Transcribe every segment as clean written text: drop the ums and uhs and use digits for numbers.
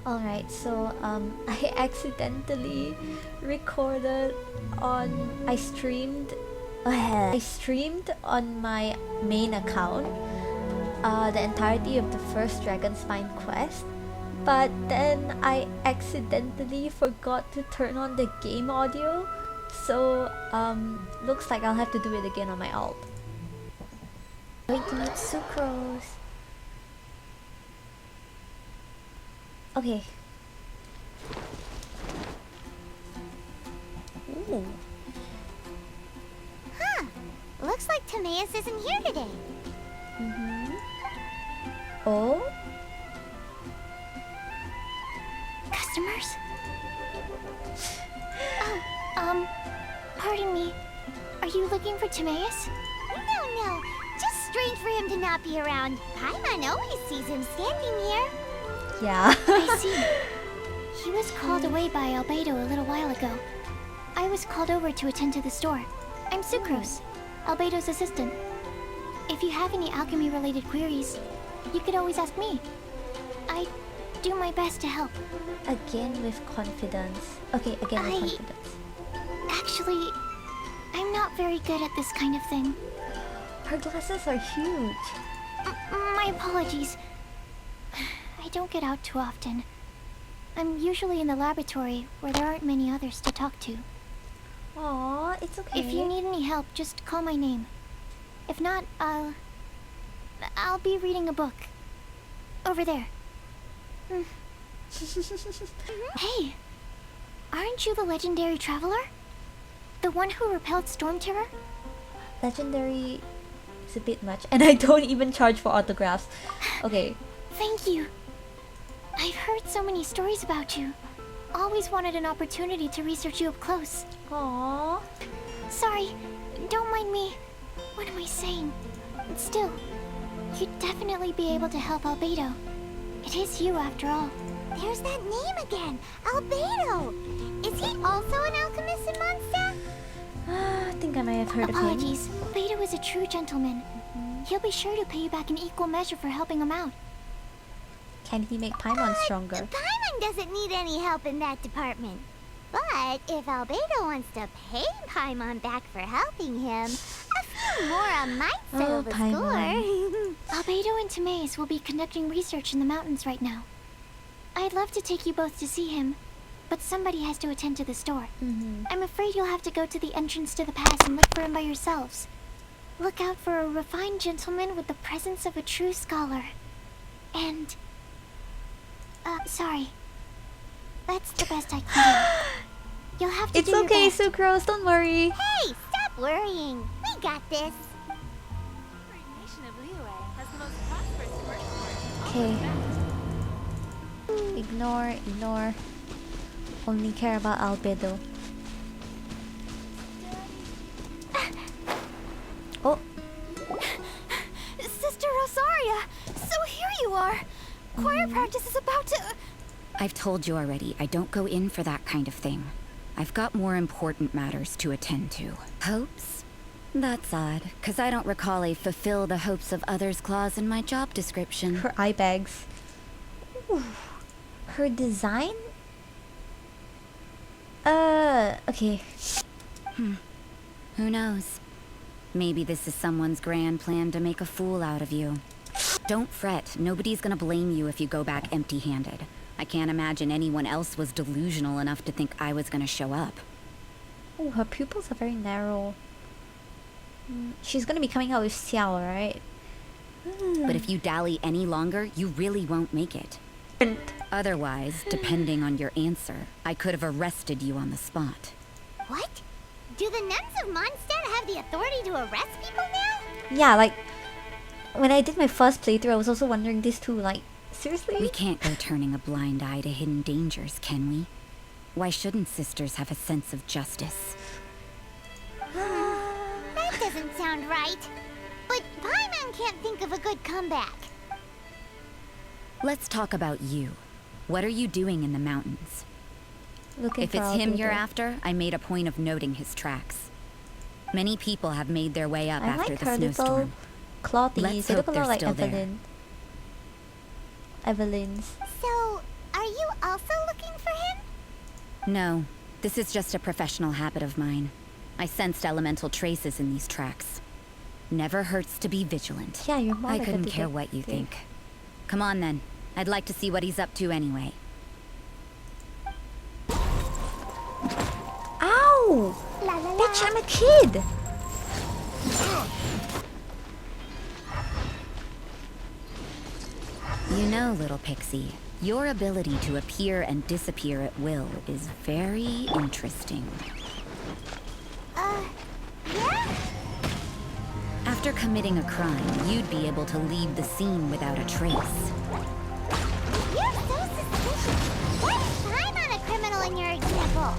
Alright, so I accidentally recorded on I streamed on my main account the entirety of the first Dragonspine quest, but then I accidentally forgot to turn on the game audio, so looks like I'll have to do it again on my alt. Going to meet Sucrose. Okay. Ooh. Huh. Looks like Timaeus isn't here today. Oh? Customers? Oh, pardon me. Are you looking for Timaeus? No. Just strange for him to not be around. Paimon always sees him standing here. Yeah. I see. He was called away by Albedo a little while ago. I was called over to attend to the store. I'm Sucrose, Albedo's assistant. If you have any alchemy-related queries, you could always ask me. I do my best to help. Again with confidence. Okay, again with confidence. Actually, I'm not very good at this kind of thing. Her glasses are huge. My apologies. I don't get out too often. I'm usually in the laboratory where there aren't many others to talk to. Aw, it's okay. If you need any help, just call my name. If not, I'll be reading a book. Over there. Hey! Aren't you the legendary traveler? The one who repelled Storm Terror? Legendary is a bit much, and I don't even charge for autographs. Okay. Thank you. I've heard so many stories about you. Always wanted an opportunity to research you up close. Aww. Sorry, don't mind me. What am I saying? Still, you'd definitely be able to help Albedo. It is you after all. There's that name again, Albedo. Is he also an alchemist in Mondstadt? I think I might have heard Apologies. of him. Albedo is a true gentleman. He'll be sure to pay you back in equal measure for helping him out. Can he make Paimon stronger? Paimon doesn't need any help in that department. But if Albedo wants to pay Paimon back for helping him, a few more might settle the score. Albedo and Timaeus will be conducting research in the mountains right now. I'd love to take you both to see him, but somebody has to attend to the store. I'm afraid you'll have to go to the entrance to the pass and look for him by yourselves. Look out for a refined gentleman with the presence of a true scholar. And... sorry. That's the best I can do. You'll have to do your best. It's okay, Sucrose, don't worry. Hey, stop worrying. We got this. Okay. Ignore. Only care about Albedo. Oh. Sister Rosaria! So here you are! Choir practice is about to... I've told you already, I don't go in for that kind of thing. I've got more important matters to attend to. Hopes? That's odd, because I don't recall a fulfill the hopes of others clause in my job description. Her eye bags. Ooh. Her design? Okay. Who knows? Maybe this is someone's grand plan to make a fool out of you. Don't fret, nobody's gonna blame you if you go back empty-handed. I can't imagine anyone else was delusional enough to think I was gonna show up. Oh, her pupils are very narrow. She's gonna be coming out with Xiao, right? But if you dally any longer, you really won't make it. Otherwise, depending on your answer, I could have arrested you on the spot. What? Do the nuns of Mondstadt have the authority to arrest people now? Yeah, like... When I did my first playthrough, I was also wondering this too, like... Seriously? We can't go turning a blind eye to hidden dangers, can we? Why shouldn't sisters have a sense of justice? That doesn't sound right. But Paimon can't think of a good comeback. Let's talk about you. What are you doing in the mountains? Looking If for it's him Albedo. you're after, I made a point of noting his tracks. Many people have made their way up I after like the her snowstorm. little claw thingies. Let's They look hope a lot they're like still there. Evelyn's. So, are you No, this is just a professional habit of mine. I sensed elemental traces in these tracks. Never hurts to be vigilant. Yeah, you're more I like a couldn't care what you detective. think. Come on then. I'd like to see what he's up to anyway. Ow! La la la. Bitch, I'm a kid! You know, little pixie, your ability to appear and disappear at will is very interesting. Yeah? After committing a crime, you'd be able to leave the scene without a trace. You're so suspicious. Why is I'm not a criminal in your example?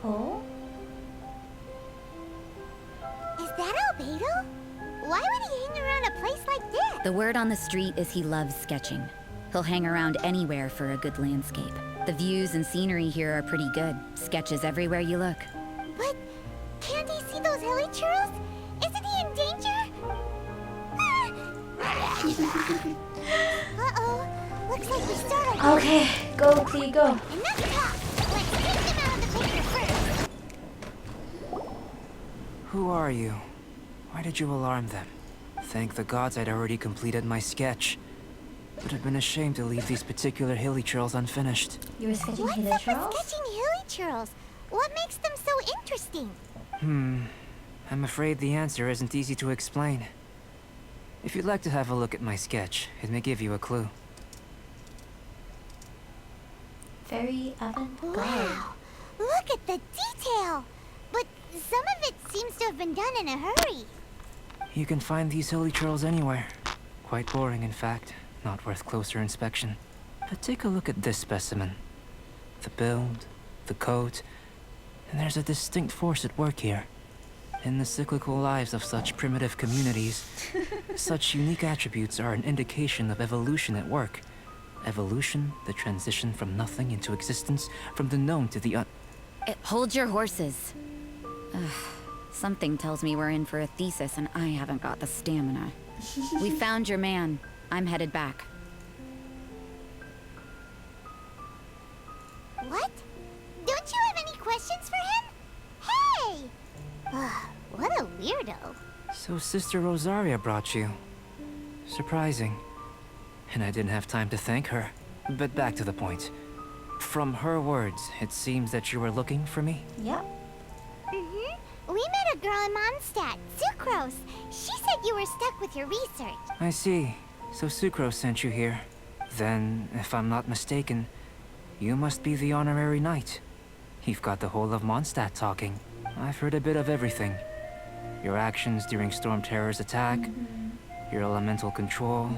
Oh? Is that Albedo? Why would he hang around a place like this? The word on the street is he loves sketching. He'll hang around anywhere for a good landscape. The views and scenery here are pretty good. Sketches everywhere you look. But can't he see those hilly churros? Isn't he in danger? Uh-oh. Looks like we started. Okay, go, Clee, go. Enough talk. Let's take them out of the picture first. Who are you? Why did you alarm them? Thank the gods I'd already completed my sketch. But I've been ashamed to leave these particular hilly churls unfinished. You were sketching What's Hilly up Charles? with sketching hilly churros? What makes them so interesting? I'm afraid the answer isn't easy to explain. If you'd like to have a look at my sketch, it may give you a clue. Very avant-garde. Wow. Look at the detail. But some of it seems to have been done in a hurry. You can find these hilly churls anywhere. Quite boring, in fact. Not worth closer inspection. But take a look at this specimen. The build, the coat, and there's a distinct force at work here. In the cyclical lives of such primitive communities, such unique attributes are an indication of evolution at work. Evolution, the transition from nothing into existence, from the known to the Hold your horses. Ugh, something tells me we're in for a thesis and I haven't got the stamina. We found your man. I'm headed back. What? Don't you have any questions for him? Hey! What a weirdo. So Sister Rosaria brought you. Surprising. And I didn't have time to thank her. But back to the point. From her words, it seems that you were looking for me? Yep. We met a girl in Mondstadt, Sucrose. She said you were stuck with your research. I see. So Sucrose sent you here. Then, if I'm not mistaken, you must be the honorary knight. You've got the whole of Mondstadt talking. I've heard a bit of everything. Your actions during Storm Terror's attack, your elemental control,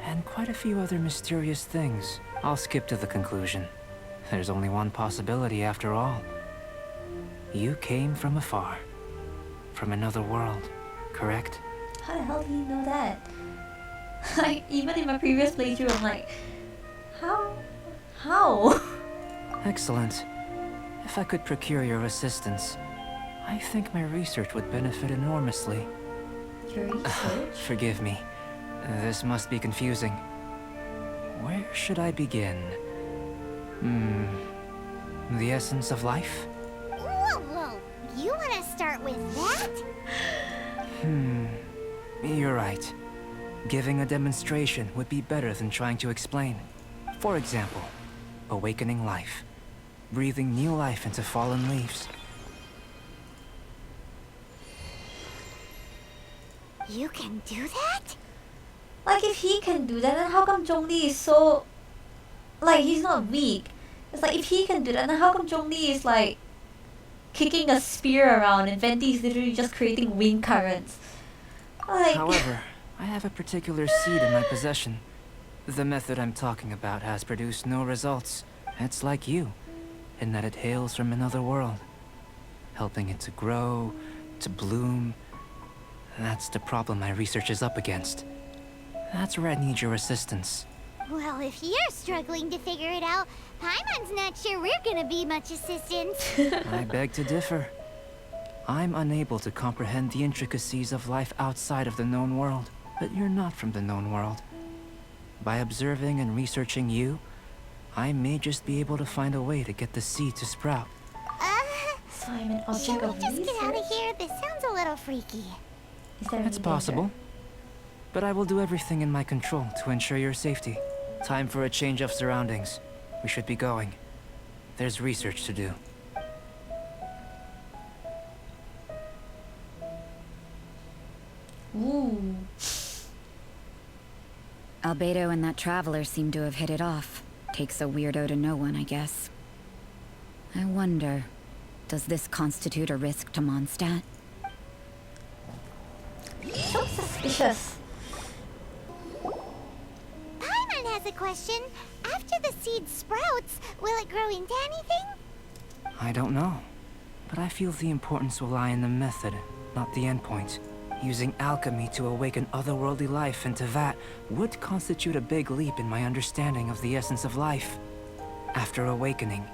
and quite a few other mysterious things. I'll skip to the conclusion. There's only one possibility after all. You came from afar. From another world, correct? How the hell do you know that? Like, even in my previous playthrough, I'm like, how? How? Excellent. If I could procure your assistance, I think my research would benefit enormously. Your research? Forgive me. This must be confusing. Where should I begin? The essence of life? Whoa. You want to start with that? You're right. Giving a demonstration would be better than trying to explain. For example, awakening life. Breathing new life into fallen leaves. You can do that? Like, if he can do that, then how come Zhongli is so... Like, he's not weak. It's like, if he can do that, then how come Zhongli is like... kicking a spear around and Venti is literally just creating wind currents? Like... However, I have a particular seed in my possession. The method I'm talking about has produced no results. It's like you, in that it hails from another world. Helping it to grow, to bloom. That's the problem my research is up against. That's where I need your assistance. Well, if you're struggling to figure it out, Paimon's not sure we're gonna be much assistance. I beg to differ. I'm unable to comprehend the intricacies of life outside of the known world, but you're not from the known world. By observing and researching you, I may just be able to find a way to get the seed to sprout. So I'm an Can object we of just get out of research? here? This sounds a little freaky. Is there It's any possible. danger? But I will do everything in my control to ensure your safety. Time for a change of surroundings. We should be going. There's research to do. Ooh. Albedo and that traveler seem to have hit it off. Takes a weirdo to know one, I guess. I wonder, does this constitute a risk to Mondstadt? So suspicious. Paimon has a question. After the seed sprouts, will it grow into anything? I don't know. But I feel the importance will lie in the method, not the endpoint. Using alchemy to awaken otherworldly life into that would constitute a big leap in my understanding of the essence of life. After awakening,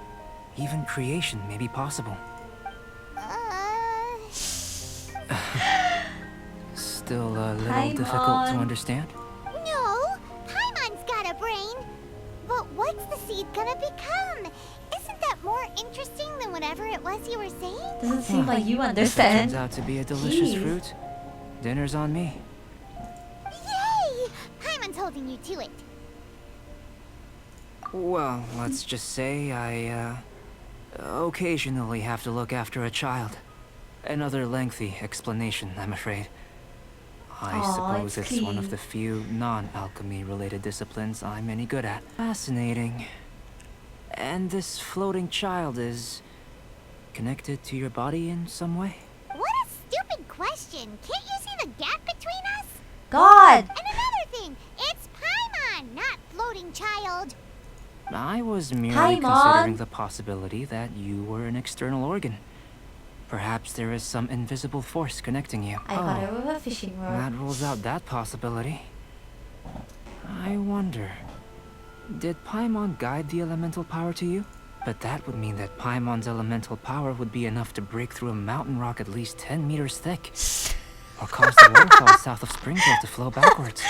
even creation may be possible. Still a little difficult to understand? No, Paimon's got a brain. But what's the seed gonna become? Isn't that more interesting than whatever it was you were saying? Doesn't seem like you Turns understand. out to be a delicious Jeez. fruit. Dinner's on me. Yay! Paimon's holding you to it. Well, let's just say I, occasionally have to look after a child. Another lengthy explanation, I'm afraid. I Aw, suppose it's it's one of cute. the few non-alchemy related disciplines I'm any good at. Fascinating. And this floating child is connected to your body in some way? What a stupid question. Can't you see the gap between us? God! And another thing, it's Paimon, not floating child. I was merely Paimon. considering the possibility that you were an external organ. Perhaps there is some invisible force connecting you. I got it with a fishing rod. That rules out that possibility. I wonder, did Paimon guide the elemental power to you? But that would mean that Paimon's elemental power would be enough to break through a mountain rock at least 10 meters thick. Or cause the waterfall south of Springfield to flow backwards.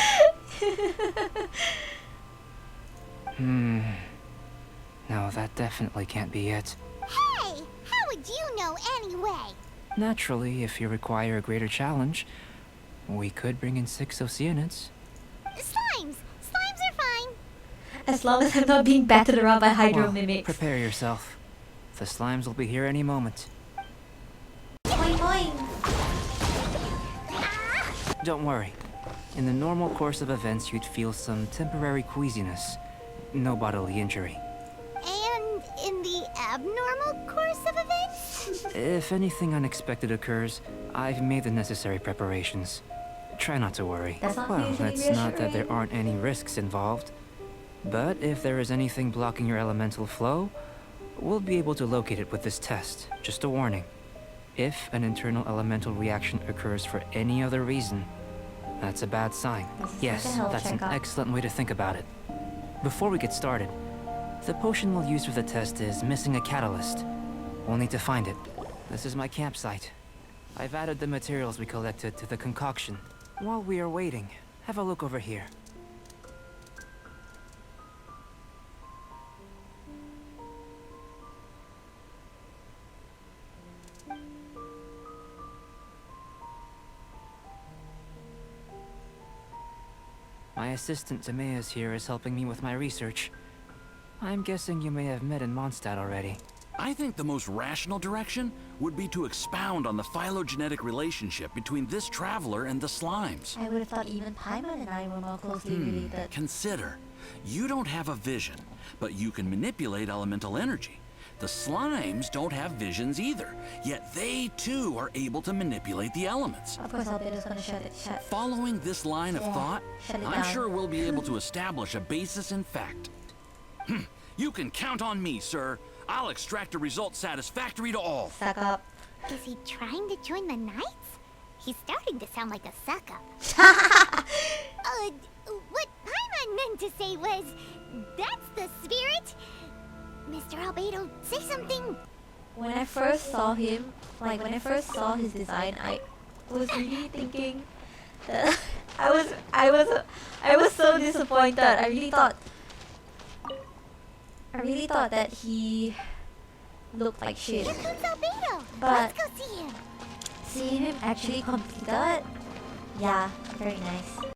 No, that definitely can't be it. Hey, how would you know anyway? Naturally, if you require a greater challenge, we could bring in 6 Oceanids. Slimes. Slimes are fine. As long as I'm not being battered around by hydro Well, mimics. prepare yourself. The slimes will be here any moment. Boing, boing. Don't worry. In the normal course of events, you'd feel some temporary queasiness. No bodily injury. And in the abnormal course of events? If anything unexpected occurs, I've made the necessary preparations. Try not to worry. That's not Well, usually it's not that there reassuring. aren't any risks involved. But if there is anything blocking your elemental flow, we'll be able to locate it with this test. Just a warning. If an internal elemental reaction occurs for any other reason, that's a bad sign. This is Yes, like a health that's an checkup. excellent way to think about it. Before we get started, the potion we'll use for the test is missing a catalyst. We'll need to find it. This is my campsite. I've added the materials we collected to the concoction. While we are waiting, have a look over here. My assistant Timaeus here is helping me with my research. I'm guessing you may have met in Mondstadt already. I think the most rational direction would be to expound on the phylogenetic relationship between this traveler and the slimes. I would have thought even Paimon and I were more closely related. Consider, you don't have a vision, but you can manipulate elemental energy. The slimes don't have visions either, yet they too are able to manipulate the elements. Of course, Albedo's gonna shut. Following this line of Yeah, thought, shut it I'm down. sure we'll be able to establish a basis in fact. You can count on me, sir. I'll extract a result satisfactory to all. Suck up. Is he trying to join the Knights? He's starting to sound like a suck-up. What Paimon meant to say was, that's the spirit. Mr. Albedo, say something. when I first saw him, like when I first saw his design, I was really thinking that I was so disappointed. I really thought that he looked like shit. Here comes Albedo. But Let's go see him. seeing him actually completed, yeah, very nice.